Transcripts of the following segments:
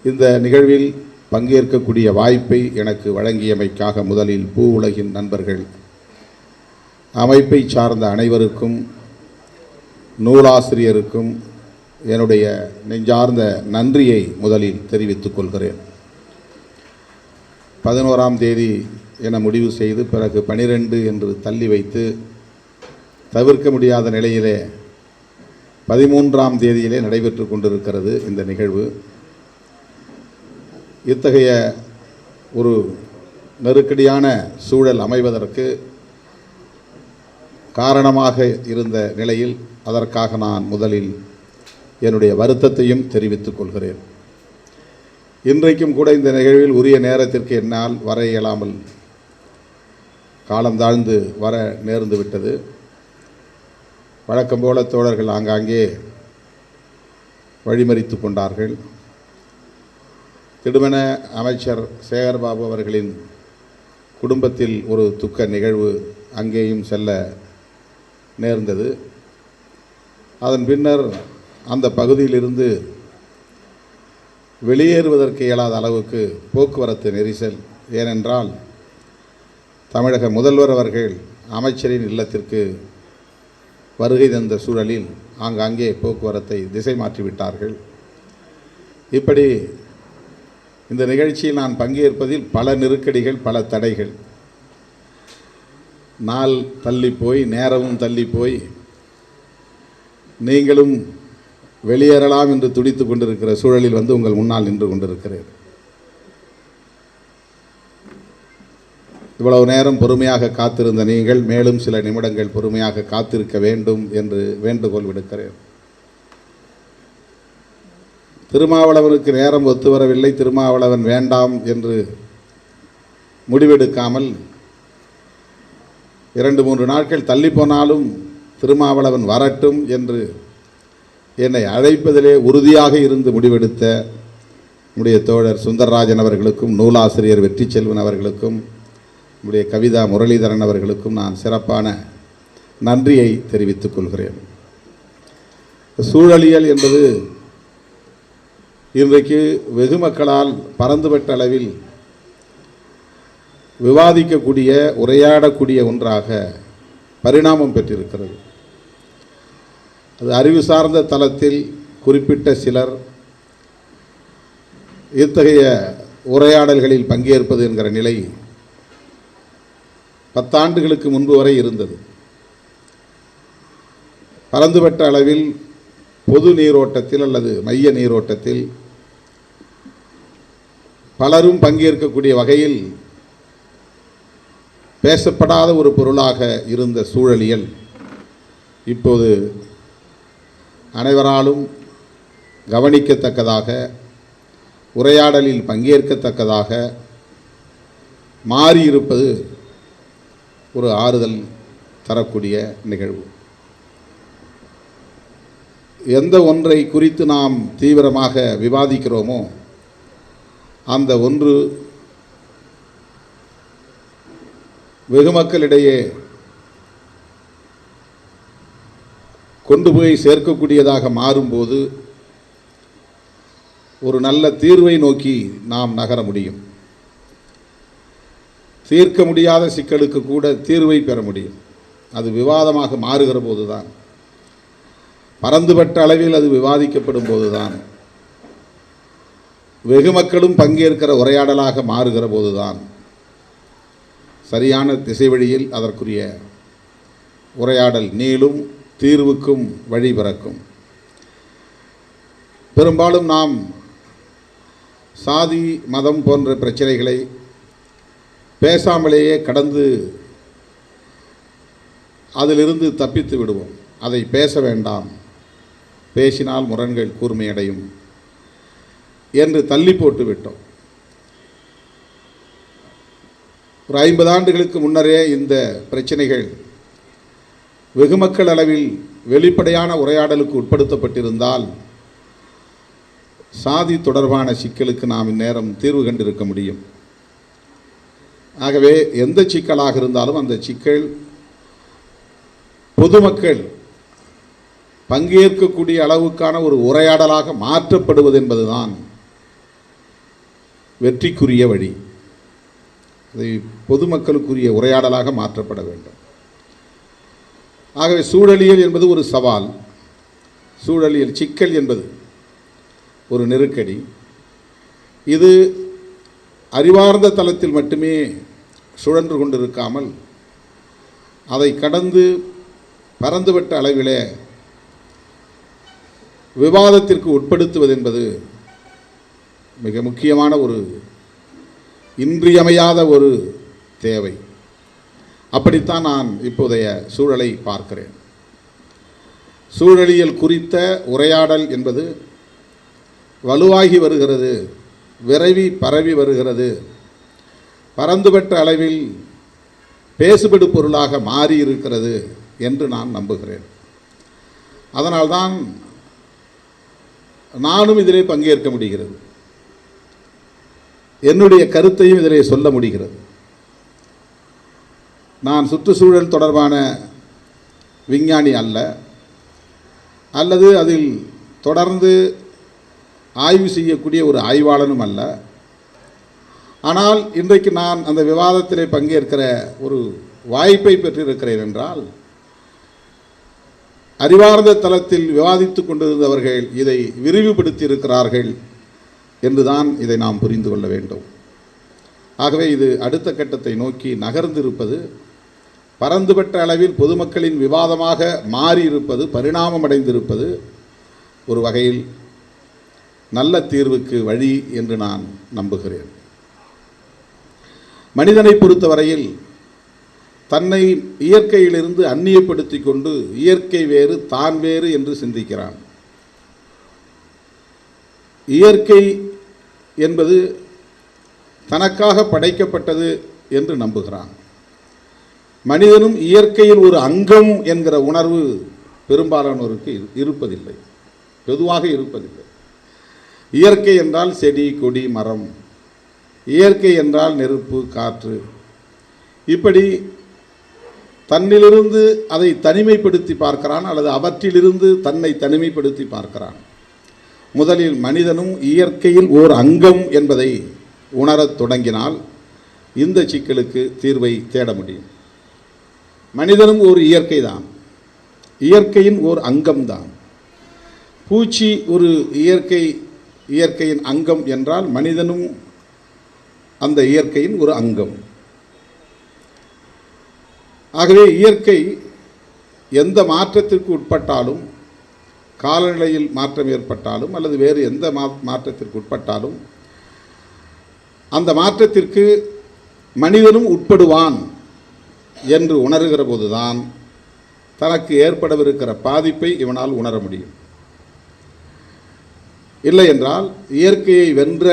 இந்த நிகழ்வில் பங்கேற்கக்கூடிய வாய்ப்பை எனக்கு வழங்கியமைக்காக முதலில் பூ உலகின் நண்பர்கள் அமைப்பை சார்ந்த அனைவருக்கும் நூலாசிரியருக்கும் என்னுடைய நெஞ்சார்ந்த நன்றியை முதலில் தெரிவித்துக் கொள்கிறேன். 11ஆம் தேதி என முடிவு செய்து பிறகு 12 என்று தள்ளி வைத்து தவிர்க்க முடியாத நிலையிலே 13ஆம் தேதியிலே நடைபெற்று கொண்டிருக்கிறது இந்த நிகழ்வு. இத்தகைய ஒரு நெருக்கடியான சூழல் அமைவதற்கு காரணமாக இருந்த நிலையில் அதற்காக நான் முதலில் என்னுடைய வருத்தத்தையும் தெரிவித்துக் கொள்கிறேன். இன்றைக்கும் கூட இந்த நிகழ்வில் உரிய நேரத்திற்கு என்னால் வர இயலாமல் காலந்தாழ்ந்து வர நேர்ந்து விட்டது. வழக்கம் போல தோழர்கள் ஆங்காங்கே வழிமறித்து கொண்டார்கள். திடுமென அமைச்சர் சேகர்பாபு அவர்களின் குடும்பத்தில் ஒரு துக்க நிகழ்வு அங்கேயும் செல்ல நேர்ந்தது. அதன் பின்னர் அந்த பகுதியிலிருந்து வெளியேறுவதற்கு இயலாத அளவுக்கு போக்குவரத்து நெரிசல். ஏனென்றால் தமிழக முதல்வர் அவர்கள் அமைச்சரின் இல்லத்திற்கு வருகை தந்த சூழலில் ஆங்காங்கே போக்குவரத்தை திசை மாற்றிவிட்டார்கள். இப்படி இந்த நிகழ்ச்சியில் நான் பங்கேற்பதில் பல நெருக்கடிகள், பல தடைகள், நாள் தள்ளிப்போய் நேரமும் தள்ளிப்போய் நீங்களும் வெளியேறலாம் என்று துடித்து கொண்டிருக்கிற சூழலில் வந்து உங்கள் முன்னால் நின்று கொண்டிருக்கிறேன். இவ்வளவு நேரம் பொறுமையாக காத்திருந்த நீங்கள் மேலும் சில நிமிடங்கள் பொறுமையாக காத்திருக்க வேண்டும் என்று வேண்டுகோள் விடுக்கிறேன். திருமாவளவனுக்கு நேரம் ஒத்து வரவில்லை, திருமாவளவன் வேண்டாம் என்று முடிவெடுக்காமல் 2-3 நாட்கள் தள்ளி போனாலும் திருமாவளவன் வரட்டும் என்று என்னை அழைப்பதிலே உறுதியாக இருந்து முடிவெடுத்த நம்முடைய தோழர் சுந்தரராஜன் அவர்களுக்கும், நூலாசிரியர் வெற்றி செல்வன் அவர்களுக்கும், நம்முடைய கவிதா முரளிதரன் அவர்களுக்கும் நான் சிறப்பான நன்றியை தெரிவித்துக் கொள்கிறேன். சூழலியல் என்பது இன்றைக்கு வெகு மக்களால் பரந்துபட்ட அளவில் விவாதிக்கக்கூடிய, உரையாடக்கூடிய ஒன்றாக பரிணாமம் பெற்றிருக்கிறது. அது அறிவு சார்ந்த தளத்தில் குறிப்பிட்ட சிலர் இத்தகைய உரையாடல்களில் பங்கேற்பது என்கிற நிலை 10 ஆண்டுகளுக்கு முன்பு வரை இருந்தது. பரந்துபட்ட அளவில் பொது நீரோட்டத்தில் அல்லது மைய நீரோட்டத்தில் பலரும் பங்கேற்கக்கூடிய வகையில் பேசப்படாத ஒரு பொருளாக இருந்த சூழலியல் இப்போது அனைவராலும் கவனிக்கத்தக்கதாக, உரையாடலில் பங்கேற்கத்தக்கதாக மாறியிருப்பது ஒரு ஆறுதல் தரக்கூடிய நிகழ்வு. எந்த ஒன்றை குறித்து நாம் தீவிரமாக விவாதிக்கிறோமோ அந்த ஒன்று வெகு மக்களிடையே கொண்டு போய் சேர்க்கக்கூடியதாக மாறும்போது ஒரு நல்ல தீர்வை நோக்கி நாம் நகர முடியும். தீர்க்க முடியாத சிக்கலுக்கு கூட தீர்வை பெற முடியும். அது விவாதமாக மாறுகிற போதுதான், பரந்துபட்ட அளவில் அது விவாதிக்கப்படும் போதுதான், வெகு மக்களும் பங்கேற்கிற உரையாடலாக மாறுகிற போதுதான் சரியான திசை வழியில் அதற்குரிய உரையாடல் நீளும், தீர்வுக்கும் வழி பிறக்கும். பெரும்பாலும் நாம் சாதி, மதம் போன்ற பிரச்சனைகளை பேசாமலேயே கடந்து அதிலிருந்து தப்பித்து விடுவோம். அதை பேச வேண்டாம், பேசினால் முரண்கள் கூர்மையடையும் என்று தள்ளி போட்டு விட்டோம். ஒரு 50 ஆண்டுகளுக்கு முன்னரே இந்த பிரச்சனைகள் வெகு மக்கள் அளவில் வெளிப்படையான உரையாடலுக்கு உட்படுத்தப்பட்டிருந்தால் சாதி தொடர்பான சிக்கலுக்கு நாம் இந்நேரம் தீர்வு கண்டிருக்க முடியும். ஆகவே எந்த சிக்கலாக இருந்தாலும் அந்த சிக்கல் பொதுமக்கள் பங்கேற்கக்கூடிய அளவுக்கான ஒரு உரையாடலாக மாற்றப்படுவது என்பதுதான் வெற்றிக்குரிய வழி. அதை பொதுமக்களுக்குரிய உரையாடலாக மாற்றப்பட வேண்டும். ஆகவே சூழலியல் என்பது ஒரு சவால், சூழலியல் சிக்கல் என்பது ஒரு நெருக்கடி. இது அறிவார்ந்த தளத்தில் மட்டுமே சுழன்று கொண்டிருக்காமல் அதை கடந்து பரந்துபட்ட அளவிலே விவாதத்திற்கு உட்படுத்துவது என்பது மிக முக்கியமான ஒரு இன்றியமையாத ஒரு தேவை. அப்படித்தான் நான் இப்போதைய சூழலை பார்க்கிறேன். சூழலியல் குறித்த உரையாடல் என்பது வலுவாகி வருகிறது, விரைவி பரவி வருகிறது, பரந்துபட்ட அளவில் பேசுபடு பொருளாக மாறி இருக்கிறது என்று நான் நம்புகிறேன். அதனால்தான் நானும் இதிலே பங்கேற்க முடிகிறது, என்னுடைய கருத்தையும் இதிலே சொல்ல முடிகிறது. நான் சுற்றுச்சூழல் தொடர்பான விஞ்ஞானி அல்ல, அல்லது அதில் தொடர்ந்து ஆய்வு செய்யக்கூடிய ஒரு ஆய்வாளனும் அல்ல. ஆனால் இன்றைக்கு நான் அந்த விவாதத்திலே பங்கேற்கிற ஒரு வாய்ப்பை பெற்றிருக்கிறேன் என்றால், அறிவார்ந்த தளத்தில் விவாதித்து கொண்டிருந்தவர்கள் இதை விரிவுபடுத்தி இருக்கிறார்கள் என்றுதான் இதை நாம் புரிந்து கொள்ள வேண்டும். ஆகவே இது அடுத்த கட்டத்தை நோக்கி நகர்ந்திருப்பது, பரந்துபட்ட அளவில் பொதுமக்களின் விவாதமாக மாறியிருப்பது, பரிணாமமடைந்திருப்பது ஒரு வகையில் நல்ல தீர்வுக்கு வழி என்று நான் நம்புகிறேன். மனிதனை பொறுத்தவரையில் தன்னை இயற்கையிலிருந்து அந்நியப்படுத்தி கொண்டு இயற்கை வேறு தான் வேறு என்று சிந்திக்கிறான். இயற்கை என்பது தனக்காக படைக்கப்பட்டது என்று நம்புகிறான். மனிதனும் இயற்கையில் ஒரு அங்கம் என்கிற உணர்வு பெரும்பாலானோருக்கு இருப்பதில்லை, பொதுவாக இருப்பதில்லை. இயற்கை என்றால் செடி கொடி மரம், இயற்கை என்றால் நெருப்பு காற்று, இப்படி தன்னிலிருந்து அதை தனிமைப்படுத்தி பார்க்கிறான், அல்லது அவற்றிலிருந்து தன்னை தனிமைப்படுத்தி பார்க்கிறான். முதலில் மனிதனும் இயற்கையில் ஓர் அங்கம் என்பதை உணரத் தொடங்கினால் இந்த சிக்கலுக்கு தீர்வை தேட முடியும். மனிதனும் ஒரு இயற்கை தான், இயற்கையின் ஓர் அங்கம்தான். பூச்சி ஒரு இயற்கையின் அங்கம் என்றால் மனிதனும் அந்த இயற்கையின் ஒரு அங்கம். ஆகவே இயற்கை எந்த மாற்றத்திற்கு உட்பட்டாலும், காலநிலையில் மாற்றம் ஏற்பட்டாலும் அல்லது வேறு எந்த மாற்றத்திற்கு உட்பட்டாலும், அந்த மாற்றத்திற்கு மனிதனும் உட்படுவான் என்று உணர்கிற போதுதான் தனக்கு ஏற்படவிருக்கிற பாதிப்பை இவனால் உணர முடியும். இல்லை என்றால் இயற்கையை வென்ற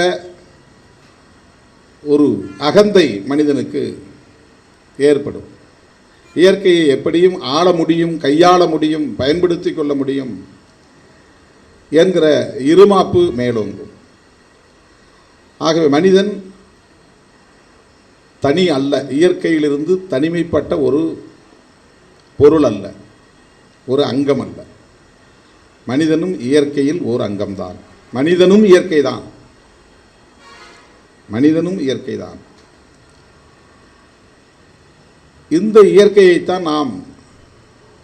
ஒரு அகந்தை மனிதனுக்கு ஏற்படும். இயற்கையை எப்படியும் ஆள முடியும், கையாள முடியும், பயன்படுத்தி கொள்ள முடியும் என்கிற இருமாப்பு மேலோங்கும். ஆகவே மனிதன் தனி அல்ல, இயற்கையிலிருந்து தனிமைப்பட்ட ஒரு பொருள் அல்ல, ஒரு அங்கம் அல்ல. மனிதனும் இயற்கையில் ஓர் அங்கம்தான். மனிதனும் இயற்கைதான், மனிதனும் இயற்கைதான். இந்த இயற்கையைத்தான் நாம்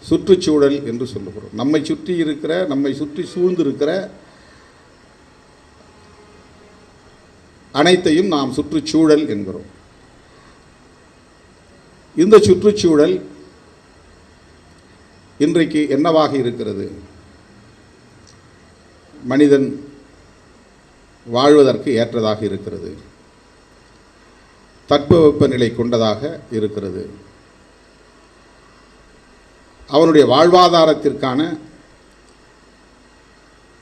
சுற்றுச்சூழல் என்று சொல்லுகிறோம். நம்மை சுற்றி இருக்கிற, நம்மை சுற்றி சூழ்ந்திருக்கிற அனைத்தையும் நாம் சுற்றுச்சூழல் என்கிறோம். இந்த சுற்றுச்சூழல் இன்றைக்கு என்னவாக இருக்கிறது? மனிதன் வாழ்வதற்கு ஏற்றதாக இருக்கிறது, தட்பவெப்பநிலை கொண்டதாக இருக்கிறது, அவனுடைய வாழ்வாதாரத்திற்கான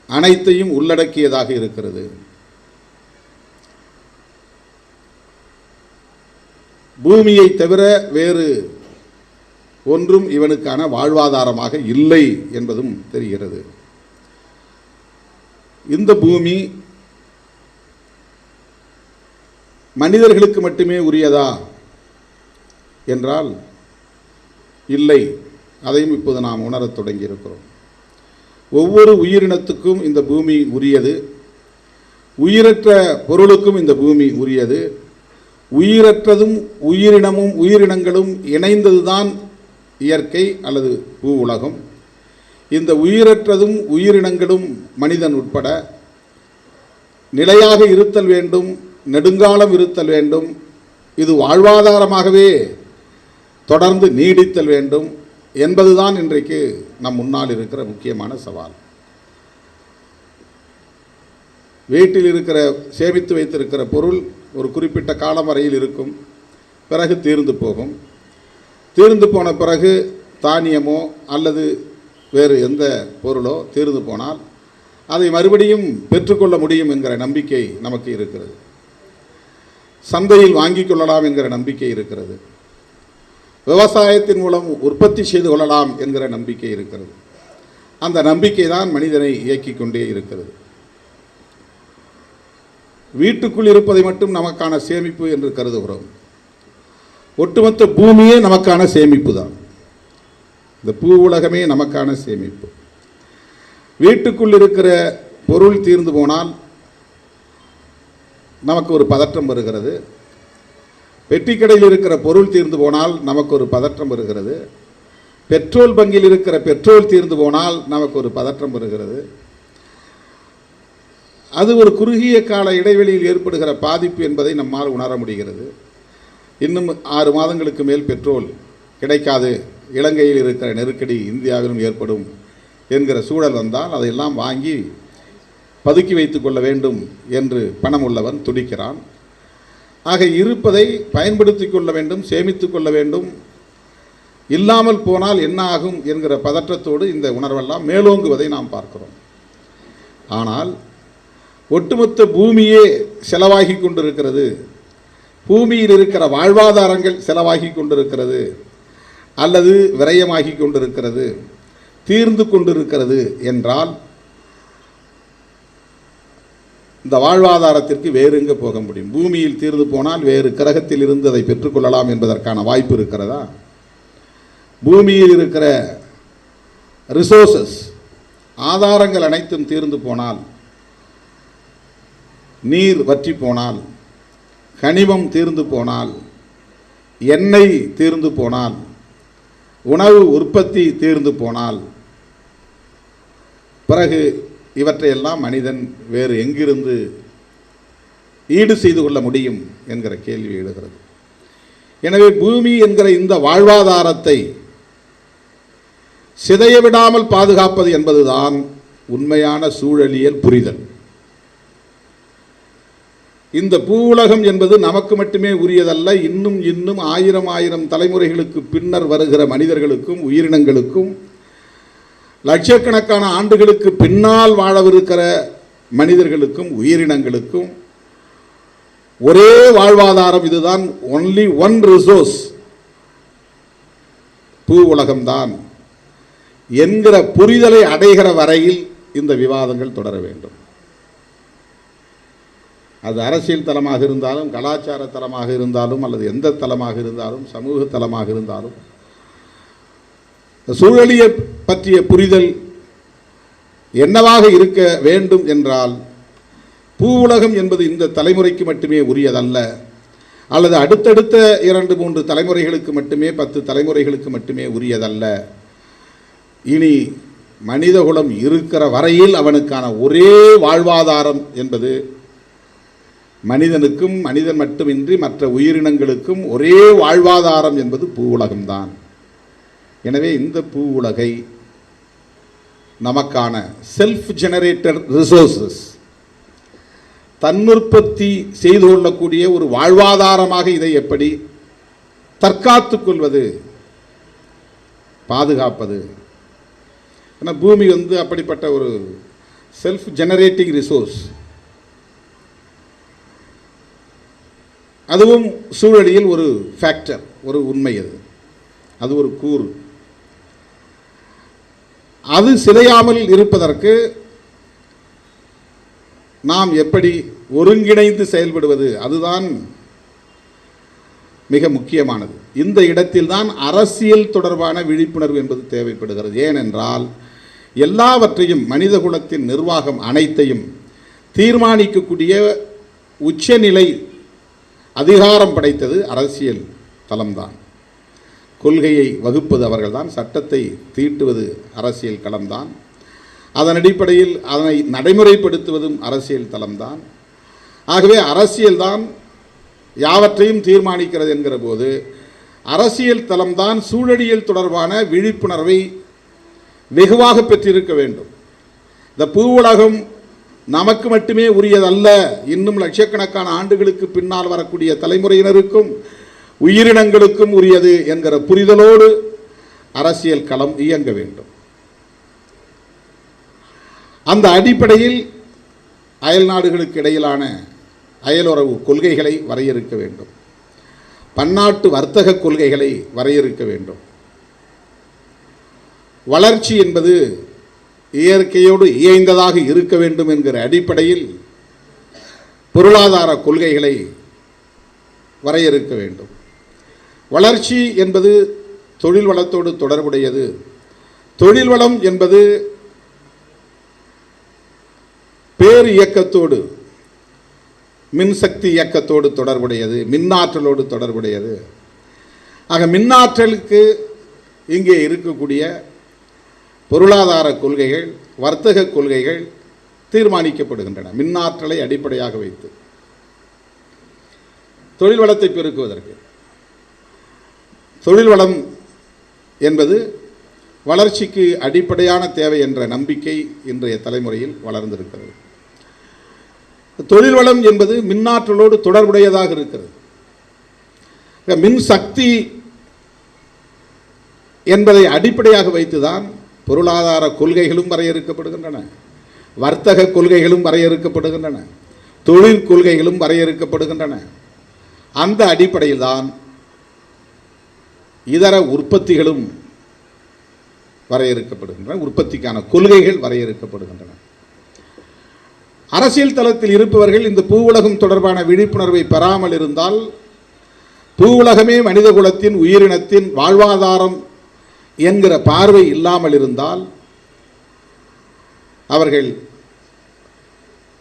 அனைத்தையும் உள்ளடக்கியதாக இருக்கிறது. பூமியை தவிர வேறு ஒன்றும் இவனுக்கான வாழ்வாதாரமாக இல்லை என்பதும் தெரிகிறது. இந்த பூமி மனிதர்களுக்கு மட்டுமே உரியதா என்றால் இல்லை, அதையும் இப்போது நாம் உணரத் தொடங்கி இருக்கிறோம். ஒவ்வொரு உயிரினத்துக்கும் இந்த பூமி உரியது. உயிரற்ற பொருளுக்கும் இந்த பூமி உரியது. உயிரற்றதும் உயிரினங்களும் இணைந்ததுதான் இயற்கை அல்லது பூ உலகம். இந்த உயிரற்றதும் உயிரினங்களும் மனிதன் உட்பட நிலையாக இருத்தல் வேண்டும், நெடுங்காலம் இருத்தல் வேண்டும். இது வாழ்வாதாரமாகவே தொடர்ந்து நீடித்தல் வேண்டும் என்பதுதான் இன்றைக்கு நம் முன்னால் இருக்கிற முக்கியமான சவால். வீட்டில் இருக்கிற சேமித்து வைத்திருக்கிற பொருள் ஒரு குறிப்பிட்ட காலம் வரையில் இருக்கும், பிறகு தீர்ந்து போகும். தீர்ந்து போன பிறகு தானியமோ அல்லது வேறு எந்த பொருளோ தீர்ந்து போனால் அதை மறுபடியும் பெற்றுக்கொள்ள முடியும் என்கிற நம்பிக்கை நமக்கு இருக்கிறது. சந்தையில் வாங்கிக் கொள்ளலாம் என்கிற நம்பிக்கை இருக்கிறது. விவசாயத்தின் மூலம் உற்பத்தி செய்து கொள்ளலாம் என்கிற நம்பிக்கை இருக்கிறது. அந்த நம்பிக்கை தான் மனிதனை இயக்கிக் கொண்டே இருக்கிறது. வீட்டுக்குள் இருப்பதை மட்டும் நமக்கான சேமிப்பு என்று கருதுகிறோம். ஒட்டுமொத்த பூமியே நமக்கான சேமிப்பு தான். இந்த பூ உலகமே நமக்கான சேமிப்பு. வீட்டுக்குள் இருக்கிற பொருள் தீர்ந்து போனால் நமக்கு ஒரு பதற்றம் வருகிறது. பெட்டிக்கடையில் இருக்கிற பொருள் தீர்ந்து போனால் நமக்கு ஒரு பதற்றம் வருகிறது. பெட்ரோல் பங்கில் இருக்கிற பெட்ரோல் தீர்ந்து போனால் நமக்கு ஒரு பதற்றம் வருகிறது. அது ஒரு குறுகிய கால இடைவெளியில் ஏற்படுகிற பாதிப்பு என்பதை நம்மால் உணர முடிகிறது. இன்னும் 6 மாதங்களுக்கு மேல் பெட்ரோல் கிடைக்காது, இலங்கையில் இருக்கிற நெருக்கடி இந்தியாவிலும் ஏற்படும் என்கிற சூழல் வந்தால் அதையெல்லாம் வாங்கி பதுக்கி வைத்துக் கொள்ள வேண்டும் என்று பணம் உள்ளவன் துடிக்கிறான். ஆக இருப்பதை பயன்படுத்தி கொள்ள வேண்டும், சேமித்து கொள்ள வேண்டும். இல்லாமல் போனால் என்ன ஆகும் என்கிற பதற்றத்தோடு இந்த உணர்வெல்லாம் மேலோங்குவதை நாம் பார்க்கிறோம். ஆனால் ஒட்டுமொத்த பூமியே செலவாகி கொண்டிருக்கிறது, பூமியில் இருக்கிற வாழ்வாதாரங்கள் செலவாகி கொண்டிருக்கிறது அல்லது விரயமாகி கொண்டிருக்கிறது, தீர்ந்து கொண்டிருக்கிறது என்றால் இந்த வாழ்வாதாரத்திற்கு வேறு எங்கே போக முடியும்? பூமியில் தீர்ந்து போனால் வேறு கிரகத்தில் இருந்து அதை பெற்றுக்கொள்ளலாம் என்பதற்கான வாய்ப்பு இருக்கிறதா? பூமியில் இருக்கிற ரிசோர்சஸ், ஆதாரங்கள் அனைத்தும் தீர்ந்து போனால், நீர் வற்றி போனால், கனிமம் தீர்ந்து போனால், எண்ணெய் தீர்ந்து போனால், உணவு உற்பத்தி தீர்ந்து போனால், பிறகு இவற்றையெல்லாம் மனிதன் வேறு எங்கிருந்து ஈடு செய்து கொள்ள முடியும் என்கிற கேள்வி எழுகிறது. எனவே பூமி என்கிற இந்த வாழ்வாதாரத்தை சிதைய விடாமல் பாதுகாப்பது என்பதுதான் உண்மையான சூழலியல் புரிதல். இந்த பூ உலகம் என்பது நமக்கு மட்டுமே உரியதல்ல. இன்னும் 1000 தலைமுறைகளுக்கு பின்னர் வருகிற மனிதர்களுக்கும் உயிரினங்களுக்கும், லட்சக்கணக்கான ஆண்டுகளுக்கு பின்னால் வாழவிருக்கிற மனிதர்களுக்கும் உயிரினங்களுக்கும் ஒரே வாழ்வாதாரம் இதுதான். ஒன்லி ஒன் ரிசோர்ஸ், பூ உலகம்தான் என்கிற புரிதலை அடைகிற வரையில் இந்த விவாதங்கள் தொடர வேண்டும். அது அரசியல் தளமாக இருந்தாலும், கலாச்சார தளமாக இருந்தாலும், அல்லது எந்த தளமாக இருந்தாலும், சமூக தளமாக இருந்தாலும், சூழலிய பற்றிய புரிதல் என்னவாக இருக்க வேண்டும் என்றால், பூ உலகம் என்பது இந்த தலைமுறைக்கு மட்டுமே உரியதல்ல, அல்லது அடுத்தடுத்த 2-3 தலைமுறைகளுக்கு மட்டுமே, 10 தலைமுறைகளுக்கு மட்டுமே உரியதல்ல. இனி மனிதகுலம் இருக்கிற வரையில் அவனுக்கான ஒரே வாழ்வாதாரம் என்பது மனிதனுக்கும், மனிதன் மட்டுமின்றி மற்ற உயிரினங்களுக்கும் ஒரே வாழ்வாதாரம் என்பது பூ உலகம்தான். எனவே இந்த பூ உலகை நமக்கான செல்ஃப் ஜெனரேட்டர் ரிசோர்சஸ், தன்னுற்பத்தி செய்து கொள்ளக்கூடிய ஒரு வாழ்வாதாரமாக இதை எப்படி தற்காத்துக் கொள்வது, பாதுகாப்பது? ஏன்னா பூமி அப்படிப்பட்ட ஒரு செல்ஃப் ஜெனரேட்டிங் ரிசோர்ஸ். அதுவும் சூழலில் ஒரு ஃபேக்டர், ஒரு உண்மை. அது ஒரு கூறு. அது சிதையாமல் இருப்பதற்கு நாம் எப்படி ஒருங்கிணைந்து செயல்படுவது, அதுதான் மிக முக்கியமானது. இந்த இடத்தில்தான் அரசியல் தொடர்பான விழிப்புணர்வு என்பது தேவைப்படுகிறது. ஏனென்றால் எல்லாவற்றையும், மனித குலத்தின் நிர்வாகம் அனைத்தையும் தீர்மானிக்கக்கூடிய உச்சநிலை அதிகாரம் படைத்தது அரசியல் தளம்தான். கொள்கையை வகுப்பது அவர்கள்தான், சட்டத்தை தீட்டுவது அரசியல் களம்தான், அதன் அடிப்படையில் அதனை நடைமுறைப்படுத்துவதும் அரசியல் தளம்தான். ஆகவே அரசியல்தான் யாவற்றையும் தீர்மானிக்கிறது என்கிற போது அரசியல் தளம்தான் சூழலியல் தொடர்பான விழிப்புணர்வை வெகுவாக பெற்றிருக்க வேண்டும். இந்த பூவுலகம் நமக்கு மட்டுமே உரியதல்ல, இன்னும் லட்சக்கணக்கான ஆண்டுகளுக்கு பின்னால் வரக்கூடிய தலைமுறையினருக்கும் உயிரினங்களுக்கும் உரியது என்கிற புரிதலோடு அரசியல் களம் இயங்க வேண்டும். அந்த அடிப்படையில் அயல் நாடுகளுக்கு இடையிலான அயலுறவு கொள்கைகளை வரையறுக்க வேண்டும், பன்னாட்டு வர்த்தக கொள்கைகளை வரையறுக்க வேண்டும். வளர்ச்சி என்பது இயற்கையோடு இயைந்ததாக இருக்க வேண்டும் என்கிற அடிப்படையில் பொருளாதார கொள்கைகளை வரையறுக்க வேண்டும். வளர்ச்சி என்பது தொழில் வளத்தோடு தொடர்புடையது. தொழில் வளம் என்பது பேர் இயக்கத்தோடு, மின்சக்தி இயக்கத்தோடு தொடர்புடையது, மின்னாற்றலோடு தொடர்புடையது. ஆக மின்னாற்றலுக்கு இங்கே இருக்கக்கூடிய பொருளாதார கொள்கைகள், வர்த்தக கொள்கைகள் தீர்மானிக்கப்படுகின்றன. மின்னாற்றலை அடிப்படையாக வைத்து தொழில் வளத்தை பெருக்குவதற்கு, தொழில் வளம் என்பது வளர்ச்சிக்கு அடிப்படையான தேவை என்ற நம்பிக்கை இன்றைய தலைமுறையில் வளர்ந்திருக்கிறது. தொழில் வளம் என்பது மின்னாற்றலோடு தொடர்புடையதாக இருக்கிறது. மின் சக்தி என்பதை அடிப்படையாக வைத்துதான் பொருளாதார கொள்கைகளும் வரையறுக்கப்படுகின்றன, வர்த்தக கொள்கைகளும் வரையறுக்கப்படுகின்றன, தொழில் கொள்கைகளும் வரையறுக்கப்படுகின்றன. அந்த அடிப்படையில் தான் இதர உற்பத்திகளும் வரையறுக்கப்படுகின்றன, உற்பத்திக்கான கொள்கைகள் வரையறுக்கப்படுகின்றன. அரசியல் தளத்தில் இருப்பவர்கள் இந்த பூவுலகம் தொடர்பான விழிப்புணர்வை பெறாமல் இருந்தால், பூவுலகமே மனித குலத்தின் உயிரினத்தின் வாழ்வாதாரம் என்கிற பார்வை இல்லாமல் இருந்தால், அவர்கள்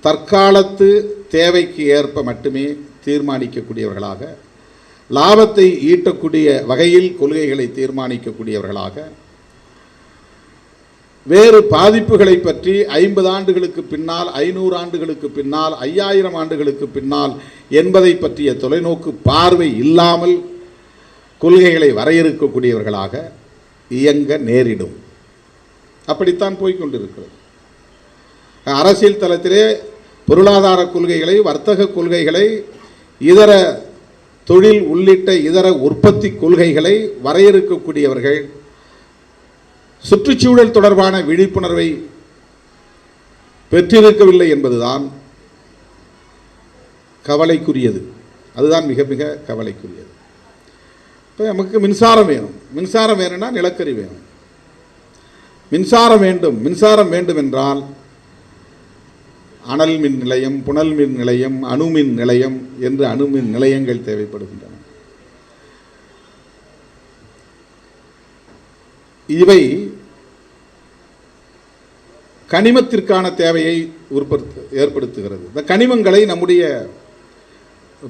தற்காலத்து தேவைக்கு ஏற்ப மட்டுமே தீர்மானிக்கக்கூடியவர்களாக, லாபத்தை ஈட்டக்கூடிய வகையில் கொள்கைகளை தீர்மானிக்கக்கூடியவர்களாக, வேறு பாதிப்புகளை பற்றி 50 ஆண்டுகளுக்கு பின்னால், 500 ஆண்டுகளுக்கு பின்னால், 5000 ஆண்டுகளுக்கு பின்னால் என்பதை பற்றிய தொலைநோக்கு பார்வை இல்லாமல் கொள்கைகளை வரையறுக்கக்கூடியவர்களாக இயங்க நேரிடும். அப்படித்தான் போய்கொண்டிருக்கிறது. அரசியல் தளத்திலே பொருளாதார கொள்கைகளை, வர்த்தக கொள்கைகளை, இதர தொழில் உள்ளிட்ட இதர உற்பத்தி கொள்கைகளை வரையறுக்கக்கூடியவர்கள் சுற்றுச்சூழல் தொடர்பான விழிப்புணர்வை பெற்றிருக்கவில்லை என்பதுதான் கவலைக்குரியது. அதுதான் மிக மிக கவலைக்குரியது. இப்போ நமக்கு மின்சாரம் வேணும், மின்சாரம் வேணும்னா நிலக்கரி வேணும். மின்சாரம் வேண்டும், மின்சாரம் வேண்டும் என்றால் அனல் மின் நிலையம், புனல் மின் நிலையம், அணுமின் நிலையம் என்று அணுமின் நிலையங்கள் தேவைப்படுகின்றன. இவை கனிமத்திற்கான தேவையை ஏற்படுத்துகிறது. இந்த கனிமங்களை நம்முடைய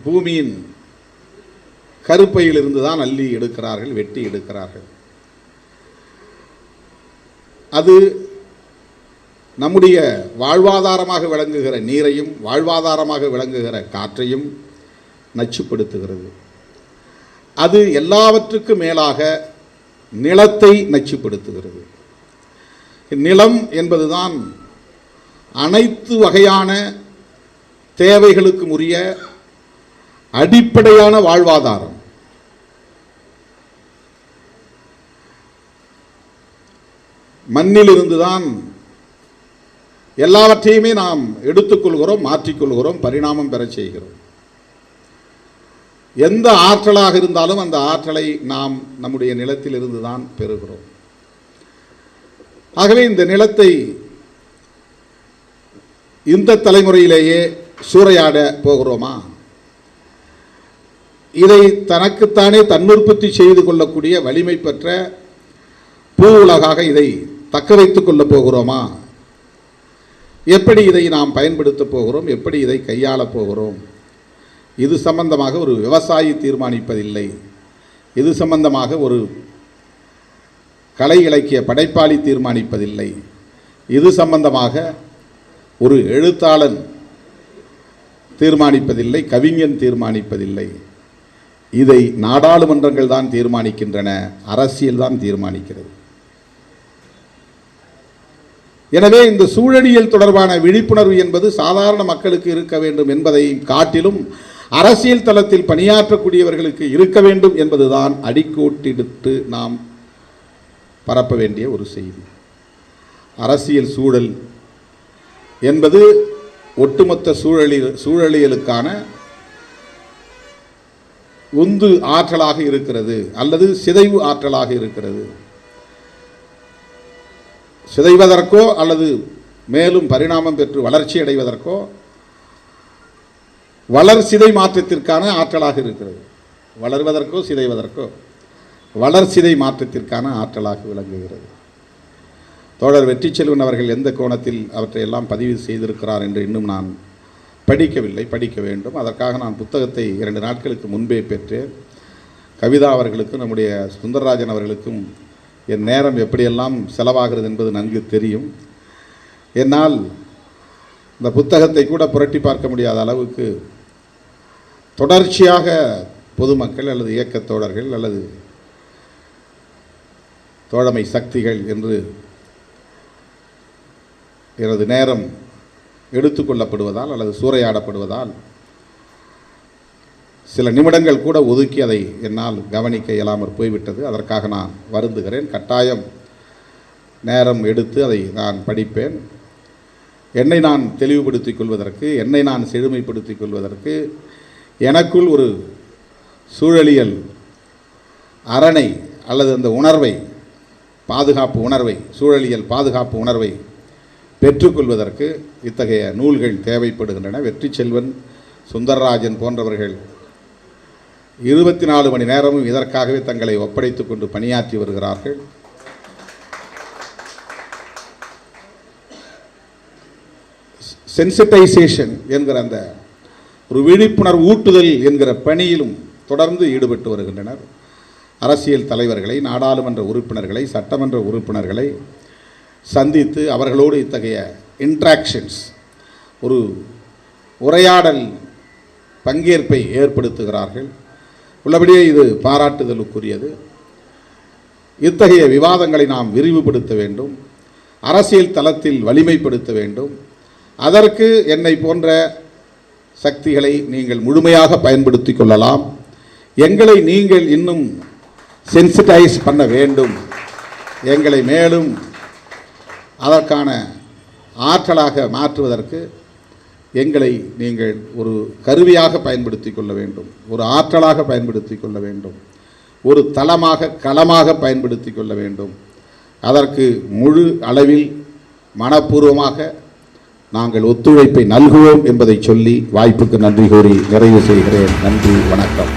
பூமியின் கருப்பையிலிருந்து தான் அள்ளி எடுக்கிறார்கள், வெட்டி எடுக்கிறார்கள். அது நம்முடைய வாழ்வாதாரமாக விளங்குகிற நீரையும், வாழ்வாதாரமாக விளங்குகிற காற்றையும் நச்சுப்படுத்துகிறது. அது எல்லாவற்றுக்கும் மேலாக நிலத்தை நச்சுப்படுத்துகிறது. நிலம் என்பதுதான் அனைத்து வகையான தேவைகளுக்கும் உரிய அடிப்படையான வாழ்வாதாரம். மண்ணிலிருந்துதான் எல்லாவற்றையுமே நாம் எடுத்துக்கொள்கிறோம், மாற்றிக்கொள்கிறோம், பரிணாமம் பெறச் செய்கிறோம். எந்த ஆற்றலாக இருந்தாலும் அந்த ஆற்றலை நாம் நம்முடைய நிலத்தில் இருந்துதான் பெறுகிறோம். ஆகவே இந்த நிலத்தை இந்த தலைமுறையிலேயே சூறையாட போகிறோமா? இதை தனக்குத்தானே தன்னுற்பத்தி செய்து கொள்ளக்கூடிய வலிமை பெற்ற பூ உலகாக இதை தக்க வைத்துக் கொள்ளப் போகிறோமா எப்படி இதை நாம் பயன்படுத்த போகிறோம், எப்படி இதை கையாளப் போகிறோம், இது சம்பந்தமாக ஒரு விவசாயி தீர்மானிப்பதில்லை. இது சம்பந்தமாக ஒரு கலை இலக்கிய படைப்பாளி தீர்மானிப்பதில்லை. இது சம்பந்தமாக ஒரு எழுத்தாளன் தீர்மானிப்பதில்லை, கவிஞன் தீர்மானிப்பதில்லை. இதை நாடாளுமன்றங்கள் தான் தீர்மானிக்கின்றன, அரசியல் தான் தீர்மானிக்கிறது. எனவே இந்த சூழலியல் தொடர்பான விழிப்புணர்வு என்பது சாதாரண மக்களுக்கு இருக்க வேண்டும் என்பதை காட்டிலும் அரசியல் தளத்தில் பணியாற்றக்கூடியவர்களுக்கு இருக்க வேண்டும் என்பதுதான் அடிக்கோட்டிட்டு நாம் பரப்ப வேண்டிய ஒரு செய்தி. அரசியல் சூழல் என்பது ஒட்டுமொத்த சூழலியலுக்கான உந்து ஆற்றலாக இருக்கிறது அல்லது சிதைவு ஆற்றலாக இருக்கிறது. சிதைவதற்கோ அல்லது மேலும் பரிணாமம் பெற்று வளர்ச்சி அடைவதற்கோ வளர்சிதை மாற்றத்திற்கான ஆற்றலாக இருக்கிறது. வளர்வதற்கோ சிதைவதற்கோ வளர்சிதை மாற்றத்திற்கான ஆற்றலாக விளங்குகிறது. தோழர் வெற்றிச்செல்வன் அவர்கள் எந்த கோணத்தில் அவற்றை எல்லாம் பதிவு செய்திருக்கிறார் என்று இன்னும் நான் படிக்கவில்லை, படிக்க வேண்டும். அதற்காக நான் புத்தகத்தை 2 நாட்களுக்கு முன்பே பெற்றேன். கவிதா அவர்களுக்கும் நம்முடைய சுந்தரராஜன் அவர்களுக்கும் என் நேரம் எப்படியெல்லாம் செலவாகிறது என்பது நன்கு தெரியும். என்னால் இந்த புத்தகத்தை கூட புரட்டி பார்க்க முடியாத அளவுக்கு தொடர்ச்சியாக பொதுமக்கள் அல்லது இயக்கத் தோழர்கள் அல்லது தோழமை சக்திகள் என்று எனது நேரம் எடுத்துக்கொள்ளப்படுவதால் அல்லது சூறையாடப்படுவதால் சில நிமிடங்கள் கூட ஒதுக்கி அதை என்னால் கவனிக்க இயலாமற் போய்விட்டது. அதற்காக நான் வருந்துகிறேன். கட்டாயம் நேரம் எடுத்து அதை நான் படிப்பேன். என்னை நான் தெளிவுபடுத்திக் கொள்வதற்கு, என்னை நான் செழுமைப்படுத்திக் கொள்வதற்கு, எனக்குள் ஒரு சூழலியல் அரணை அல்லது அந்த உணர்வை, பாதுகாப்பு உணர்வை, சூழலியல் பாதுகாப்பு உணர்வை பெற்றுக்கொள்வதற்கு இத்தகைய நூல்கள் தேவைப்படுகின்றன. வெற்றிச்செல்வன், சுந்தரராஜன் போன்றவர்கள் 24 மணி நேரமும் இதற்காகவே தங்களை ஒப்படைத்துக் கொண்டு பணியாற்றி வருகிறார்கள். சென்சிட்டைசேஷன் என்கிற அந்த ஒரு விழிப்புணர்வு ஊட்டுதல் என்கிற பணியிலும் தொடர்ந்து ஈடுபட்டு வருகின்றனர். அரசியல் தலைவர்களை, நாடாளுமன்ற உறுப்பினர்களை, சட்டமன்ற உறுப்பினர்களை சந்தித்து அவர்களோடு இத்தகைய இன்ட்ராக்ஷன்ஸ், ஒரு உரையாடல் பங்கேற்பை ஏற்படுத்துகிறார்கள். உள்ளபடியே இது பாராட்டுதலுக்குரியது. இத்தகைய விவாதங்களை நாம் விரிவுபடுத்த வேண்டும், அரசியல் தளத்தில் வலிமைப்படுத்த வேண்டும். அதற்கு என்னை போன்ற சக்திகளை நீங்கள் முழுமையாக பயன்படுத்தி கொள்ளலாம். எங்களை நீங்கள் இன்னும் சென்சிட்டைஸ் பண்ண வேண்டும். எங்களை மேலும் அதற்கான ஆற்றலாக மாற்றுவதற்கு எங்களை நீங்கள் ஒரு கருவியாக பயன்படுத்தி கொள்ள வேண்டும், ஒரு ஆற்றலாக பயன்படுத்தி கொள்ள வேண்டும், ஒரு தளமாக, களமாக பயன்படுத்தி கொள்ள வேண்டும். அதற்கு முழு அளவில் மனப்பூர்வமாக நாங்கள் ஒத்துழைப்பை நல்குவோம் என்பதை சொல்லி வாய்ப்புக்கு நன்றி கூறி நிறைவு செய்கிறேன். நன்றி, வணக்கம்.